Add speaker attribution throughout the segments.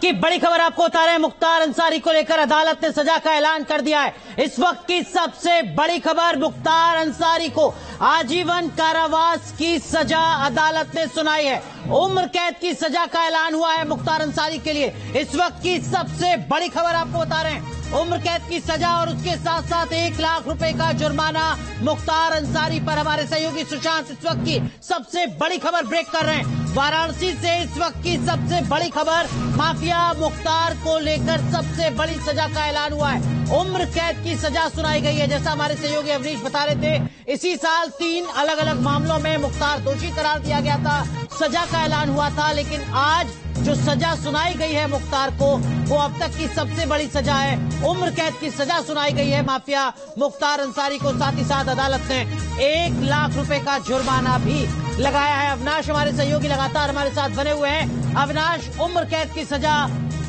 Speaker 1: की बड़ी खबर आपको बता रहे हैं। मुख्तार अंसारी को लेकर अदालत ने सजा का ऐलान कर दिया है। इस वक्त की सबसे बड़ी खबर, मुख्तार अंसारी को आजीवन कारावास की सजा अदालत ने सुनाई है। उम्र कैद की सजा का ऐलान हुआ है मुख्तार अंसारी के लिए। इस वक्त की सबसे बड़ी खबर आपको बता रहे हैं, उम्र कैद की सजा और उसके साथ साथ 1 लाख रुपए का जुर्माना मुख्तार अंसारी पर। हमारे सहयोगी सुशांत इस वक्त की सबसे बड़ी खबर ब्रेक कर रहे हैं वाराणसी से। इस वक्त की सबसे बड़ी खबर, माफिया मुख्तार को लेकर सबसे बड़ी सजा का ऐलान हुआ है। उम्र कैद की सजा सुनाई गई है। जैसा हमारे सहयोगी अवनीश बता रहे थे, इसी साल 3 अलग अलग मामलों में मुख्तार दोषी करार दिया गया था, सजा का ऐलान हुआ था। लेकिन आज जो सजा सुनाई गई है मुख्तार को, वो अब तक की सबसे बड़ी सजा है। उम्र कैद की सजा सुनाई गई है माफिया मुख्तार अंसारी को। साथ ही साथ अदालत ने 1 लाख रुपए का जुर्माना भी लगाया है। अविनाश हमारे सहयोगी लगातार हमारे साथ बने हुए हैं। अविनाश, उम्र कैद की सजा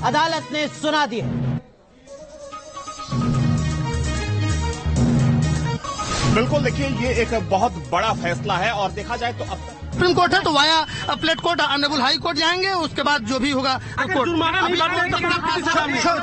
Speaker 1: अदालत ने सुना दी है।
Speaker 2: बिल्कुल, देखिए ये एक बहुत बड़ा फैसला है और देखा जाए तो अब
Speaker 3: सुप्रीम कोर्ट है तो via plate court honourable high court जाएंगे। उसके बाद जो भी होगा कोर्ट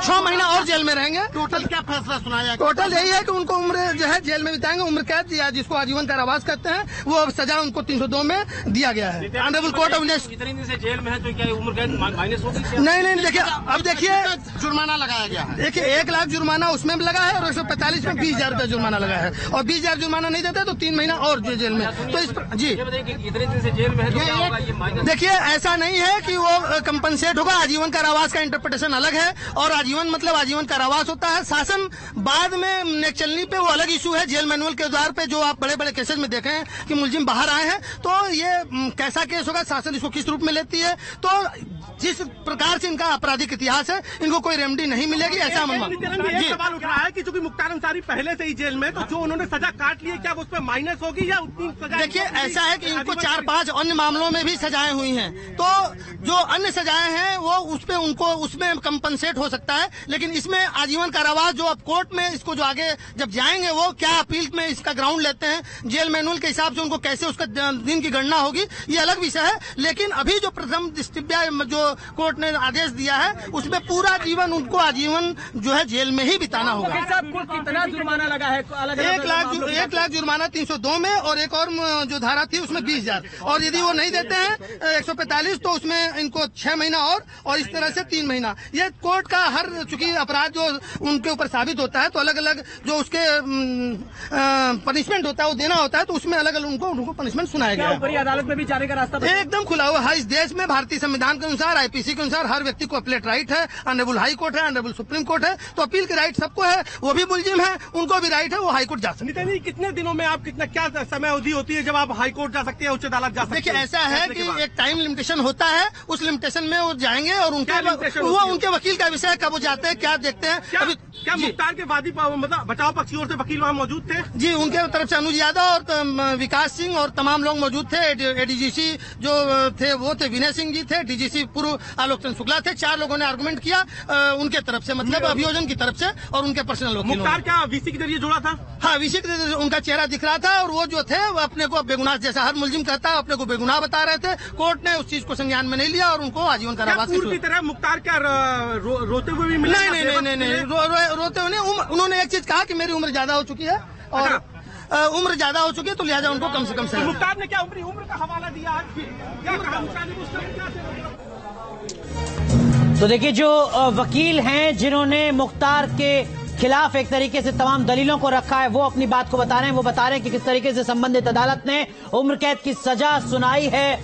Speaker 3: 6 महीना और जेल में रहेंगे।
Speaker 4: टोटल क्या फैसला सुनाया?
Speaker 3: टोटल यही है कि उनको उम्र जो है जेल में बिताएंगे, उम्र कैद या जिसको आजीवन कारावास कहते हैं, वो अब सजा उनको 302 में दिया गया है। ऑनरेबल कोर्ट अविनाश
Speaker 4: इतने दिन से जेल में है तो क्या उम्र कैद माइनस होगी?
Speaker 3: नहीं, देखिए अब देखिए
Speaker 4: जुर्माना लगाया गया है।
Speaker 3: देखिए 1 लाख जुर्माना उसमें भी लगा है और 145 में 20,000 रुपया जुर्माना लगा है। और 20,000 जुर्माना नहीं देते तो 3 महीना और जेल में। तो इस जी
Speaker 4: इतने दिन से जेल में है तो
Speaker 3: देखिए ऐसा नहीं है कि वो कंपनसेट होगा। आजीवन कारावास का इंटरप्रिटेशन अलग है और आजीवन मतलब आजीवन कारावास होता है। शासन बाद में नेक चलनी पे वो अलग इशू है। जेल मैनुअल के आधार पे जो आप बड़े बड़े केसेज में देखे हैं कि मुलजिम बाहर आए हैं, तो ये कैसा केस होगा, शासन इसको किस रूप में लेती है। तो जिस प्रकार से इनका आपराधिक इतिहास है, इनको कोई रेमेडी नहीं मिलेगी, ऐसा
Speaker 5: जी सवाल उठ रहा है कि चूंकि मुख्तार अंसारी पहले से ही जेल में, तो जो उन्होंने सजा काट ली है, क्या उस पर माइनस होगी या उतनी सजा?
Speaker 3: देखिए ऐसा है कि इनको 4-5 अन्य मामलों में भी सजाएं हुई हैं, तो जो अन्य सजाएं हैं वो उस पे उनको उसमें कंपनसेट हो सकता है। लेकिन इसमें आजीवन कारावास जो अब कोर्ट में इसको जो आगे जब जाएंगे, वो क्या अपील में इसका ग्राउंड लेते हैं, जेल मैनुअल के हिसाब से उनको कैसे उसका दिन की गणना होगी, ये अलग विषय है। लेकिन अभी जो प्रथम दृष्टया जो कोर्ट ने आदेश दिया है, उसमें पूरा जीवन उनको आजीवन जो है जेल में ही बिताना होगा।
Speaker 5: कितना जुर्माना लगा है?
Speaker 3: 1 लाख जुर्माना 302 में और एक और जो धारा थी उसमें 20,000। और यदि वो नहीं देते हैं 145 तो उसमें इनको 6 महीना और इस तरह से 3 महीना। ये कोर्ट का हर चूंकि अपराध जो उनके ऊपर साबित होता है, तो अलग अलग जो उसके पनिशमेंट होता है वो देना होता है, तो उसमें अलग अलग उनको पनिशमेंट सुनाया गया है।
Speaker 5: ऊपरी अदालत में भी जाने का रास्ता
Speaker 3: एकदम खुला हुआ है। इस देश में भारतीय संविधान के अनुसार, IPC के अनुसार हर व्यक्ति को अपीलेट राइट है। ऑनरेबल हाई कोर्ट है, ऑनरेबल सुप्रीम कोर्ट है, तो अपील की राइट सबको है। वो भी मुलजिम है, उनको भी राइट है, वो हाई कोर्ट जा सकते हैं।
Speaker 5: कितने दिनों में आप क्या समय अवधि होती है जब आप हाई कोर्ट जा सकते हैं, उच्च अदालत जा सकते हैं?
Speaker 3: देखिए ऐसा है कि एक टाइम लिमिटेशन होता है, उस लिमिटेशन में वो जाएंगे और उनके वकील का विषय कब वो जाते हैं, क्या देखते हैं।
Speaker 5: क्या मुख्तार के वादी मतलब बचाव पक्ष की ओर से वकील वहाँ मौजूद थे?
Speaker 3: जी, उनके तरफ से अनुज यादव और विकास सिंह और तमाम लोग मौजूद थे। ADGC जो थे वो थे विनय सिंह जी थे, DGC पूर्व आलोक चंद्र शुक्ला थे। 4 लोगों ने आर्गुमेंट किया उनके तरफ से, मतलब अभियोजन की तरफ से और उनके पर्सनल वकील।
Speaker 5: मुख्तार क्या VC के जरिए जुड़ा था?
Speaker 3: हाँ, VC के जरिए उनका चेहरा दिख रहा था और वो जो थे वो अपने को बेगुनाह, जैसा हर मुलजिम कहता है, अपने को बेगुनाह बता रहे थे। कोर्ट ने उस चीज को संज्ञान में नहीं लिया और उनको आजीवन कारावास
Speaker 5: की तरह मुख्तार क्या रोते हुए भी मिला?
Speaker 3: नहीं, रोते हुए नहीं। उन्होंने एक चीज कहा कि मेरी उम्र ज्यादा हो चुकी है और उम्र ज्यादा हो चुकी है, तो लिहाजा उनको कम से कम सजा।
Speaker 5: मुख्तार ने क्या उम्र का हवाला दिया?
Speaker 1: तो देखिए, जो वकील हैं जिन्होंने मुख्तार के खिलाफ एक तरीके से तमाम दलीलों को रखा है, वो अपनी बात को बता रहे हैं। वो बता रहे हैं कि किस तरीके से संबंधित अदालत ने उम्र कैद की सजा सुनाई है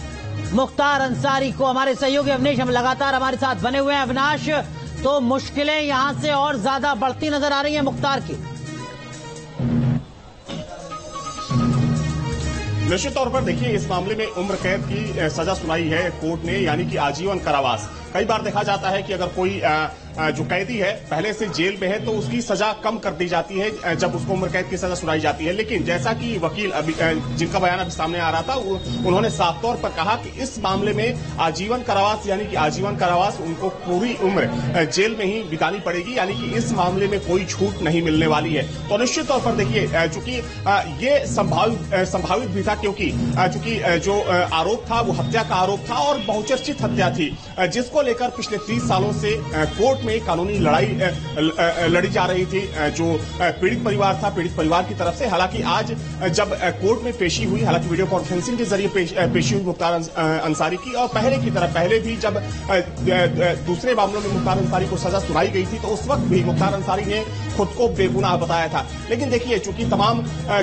Speaker 1: मुख्तार अंसारी को। हमारे सहयोगी अविनाश हम लगातार हमारे साथ बने हुए हैं। अविनाश, तो मुश्किलें यहां से और ज्यादा बढ़ती नजर आ रही हैं मुख्तार की।
Speaker 2: निश्चित तौर पर देखिए, इस मामले में उम्र कैद की सजा सुनाई है कोर्ट ने, यानी कि आजीवन कारावास। कई बार देखा जाता है कि अगर कोई जो कैदी है पहले से जेल में है तो उसकी सजा कम कर दी जाती है जब उसको उम्र कैद की सजा सुनाई जाती है। लेकिन जैसा कि वकील अभी जिनका बयान अभी सामने आ रहा था, उन्होंने साफ तौर पर कहा कि इस मामले में आजीवन कारावास, यानी कि आजीवन कारावास उनको पूरी उम्र जेल में ही बितानी पड़ेगी, यानी कि इस मामले में कोई छूट नहीं मिलने वाली है। तो निश्चित तौर पर देखिए, चूंकि ये संभावित भी था, क्योंकि चूंकि जो आरोप था वो हत्या का आरोप था और बहुचर्चित हत्या थी, जिसको जिसको लेकर पिछले 30 सालों से कोर्ट में कानूनी लड़ाई लड़ी जा रही थी। जो पीड़ित परिवार था, पीड़ित परिवार की तरफ से, हालांकि आज जब कोर्ट में पेशी हुई, हालांकि वीडियो कॉन्फ्रेंसिंग के जरिए पेशी हुई मुख्तार अंसारी की, और पहले भी जब दूसरे मामलों में मुख्तार अंसारी को सजा सुनाई गई थी तो उस वक्त भी मुख्तार अंसारी ने खुद को बेगुनाह बताया था। लेकिन देखिए, चूंकि तमाम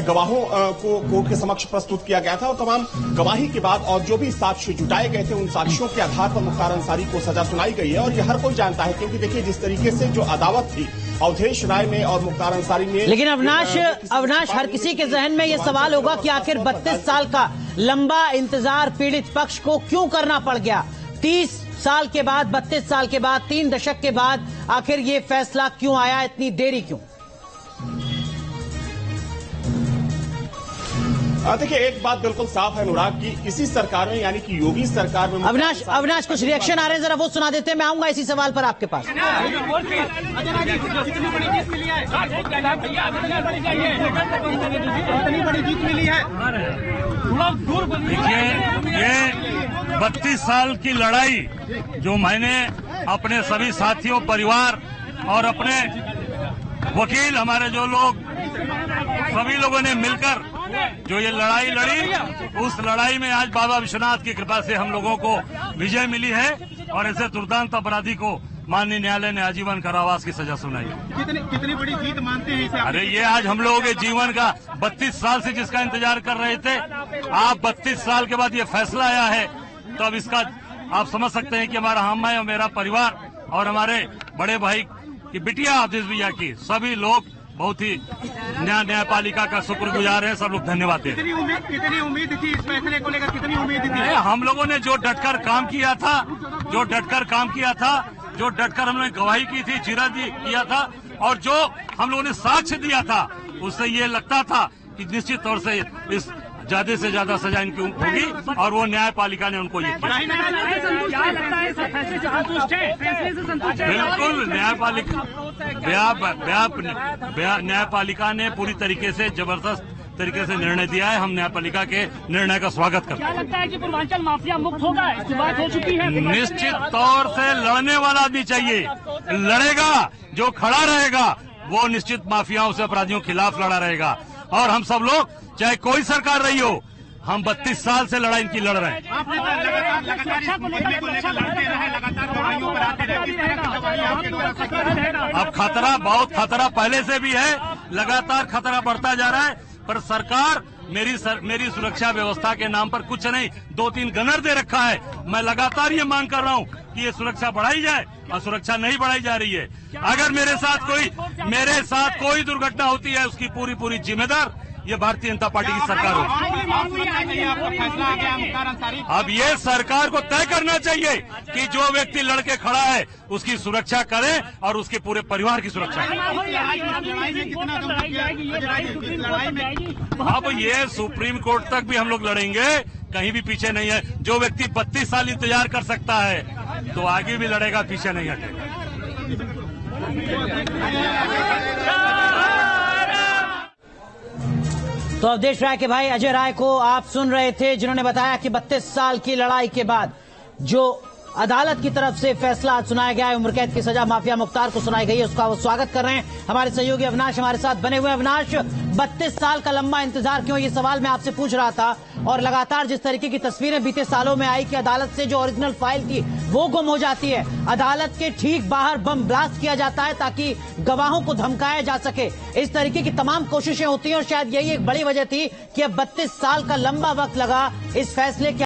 Speaker 2: गवाहों को कोर्ट के समक्ष प्रस्तुत किया गया था और तमाम गवाही के बाद और जो भी साक्ष्य जुटाए गए थे, उन साक्ष्यों के आधार पर मुख्तार अंसारी को सजा सुनाई गई है। और यह हर कोई जानता है, क्योंकि देखिए जिस तरीके से जो अदावत थी अवधेश राय में और मुख्तार अंसारी में।
Speaker 1: लेकिन अविनाश, हर किसी के जहन में यह सवाल होगा कि आखिर 32 साल का लंबा इंतजार पीड़ित पक्ष को क्यों करना पड़ गया? 30 साल के बाद, 32 साल के बाद, 3 दशक के बाद आखिर ये फैसला क्यों आया? इतनी देरी क्यों?
Speaker 2: देखिए, एक बात बिल्कुल साफ है अनुराग की इसी सरकार में, यानी कि योगी सरकार में।
Speaker 1: अविनाश कुछ रिएक्शन आ रहे हैं, जरा वो सुना देते हैं। मैं आऊंगा इसी सवाल पर आपके पास।
Speaker 6: देखिए, ये 32 साल की लड़ाई जो मैंने अपने सभी साथियों, परिवार और अपने वकील, हमारे जो लोग, सभी लोगों ने मिलकर जो ये लड़ाई लड़ी, उस लड़ाई में आज बाबा विश्वनाथ की कृपा से हम लोगों को विजय मिली है और ऐसे दुर्दांत अपराधी को माननीय न्यायालय ने आजीवन कारावास की सजा सुनाई।
Speaker 5: कितनी बड़ी जीत मानते हैं इसे?
Speaker 6: अरे ये आज हम लोगों के जीवन का 32 साल से जिसका इंतजार कर रहे थे, आप 32 साल के बाद ये फैसला आया है, तो अब इसका आप समझ सकते हैं कि हमारा, हम और मेरा परिवार और हमारे बड़े भाई की बिटिया अवधेश भैया की, सभी लोग बहुत ही न्यायपालिका का शुक्रगुजार है। सब लोग धन्यवाद देते हैं।
Speaker 5: कितनी उम्मीद थी इस फैसले को लेकर? कितनी उम्मीद थी?
Speaker 6: हम लोगों ने जो डटकर काम किया था, जो डटकर हम लोगों ने गवाही की थी, चीरा किया था, और जो हम लोगों ने साक्ष्य दिया था, उससे ये लगता था कि निश्चित तौर से इस ज्यादा से ज्यादा सजा इनकी होगी, और वो न्यायपालिका ने उनको ये किया। बिल्कुल, न्यायपालिका ने पूरी तरीके से जबरदस्त तरीके से निर्णय दिया है। हम न्यायपालिका के निर्णय का स्वागत करते हैं।
Speaker 7: क्या लगता है कि पूर्वांचल माफिया मुक्त होगा? इसकी बात हो चुकी है।
Speaker 6: निश्चित तौर से लड़ने वाला आदमी चाहिए, लड़ेगा, जो खड़ा रहेगा वो निश्चित माफियाओं से, अपराधियों के खिलाफ लड़ा रहेगा। और हम सब लोग, चाहे कोई सरकार रही हो, हम 32 साल से लड़ाई इनकी लड़ रहे हैं। अब खतरा, बहुत खतरा पहले से भी है, लगातार खतरा बढ़ता जा रहा है, पर सरकार मेरी सुरक्षा व्यवस्था के नाम पर कुछ नहीं, 2-3 गनर दे रखा है। मैं लगातार ये मांग कर रहा हूँ कि ये सुरक्षा बढ़ाई जाए, और सुरक्षा नहीं बढ़ाई जा रही है। अगर मेरे साथ कोई दुर्घटना होती है, उसकी पूरी जिम्मेदार ये भारतीय जनता पार्टी की सरकार होगी। अब ये सरकार को तय करना चाहिए कि जो व्यक्ति लड़के खड़ा है उसकी सुरक्षा करे और उसके पूरे परिवार की सुरक्षा करे। अब ये सुप्रीम कोर्ट तक भी हम लोग लड़ेंगे, कहीं भी पीछे नहीं है। जो व्यक्ति 32 साल इंतजार कर सकता है तो आगे भी लड़ेगा, पीछे नहीं हटेगा।
Speaker 1: तो अवधेश राय के भाई अजय राय को आप सुन रहे थे, जिन्होंने बताया कि 32 साल की लड़ाई के बाद जो अदालत की तरफ से फैसला सुनाया गया है, उम्र कैद की सजा माफिया मुख्तार को सुनाई गई है, उसका वो स्वागत कर रहे हैं। हमारे सहयोगी अविनाश हमारे साथ बने हुए। अविनाश, 32 साल का लंबा इंतजार क्यों, ये सवाल मैं आपसे पूछ रहा था। और लगातार जिस तरीके की तस्वीरें बीते सालों में आई कि अदालत से जो ओरिजिनल फाइल थी वो गुम हो जाती है, अदालत के ठीक बाहर बम ब्लास्ट किया जाता है ताकि गवाहों को धमकाया जा सके, इस तरीके की तमाम कोशिशें होती हैं, और शायद यही एक बड़ी वजह थी कि अब 32 साल का लंबा वक्त लगा इस फैसले के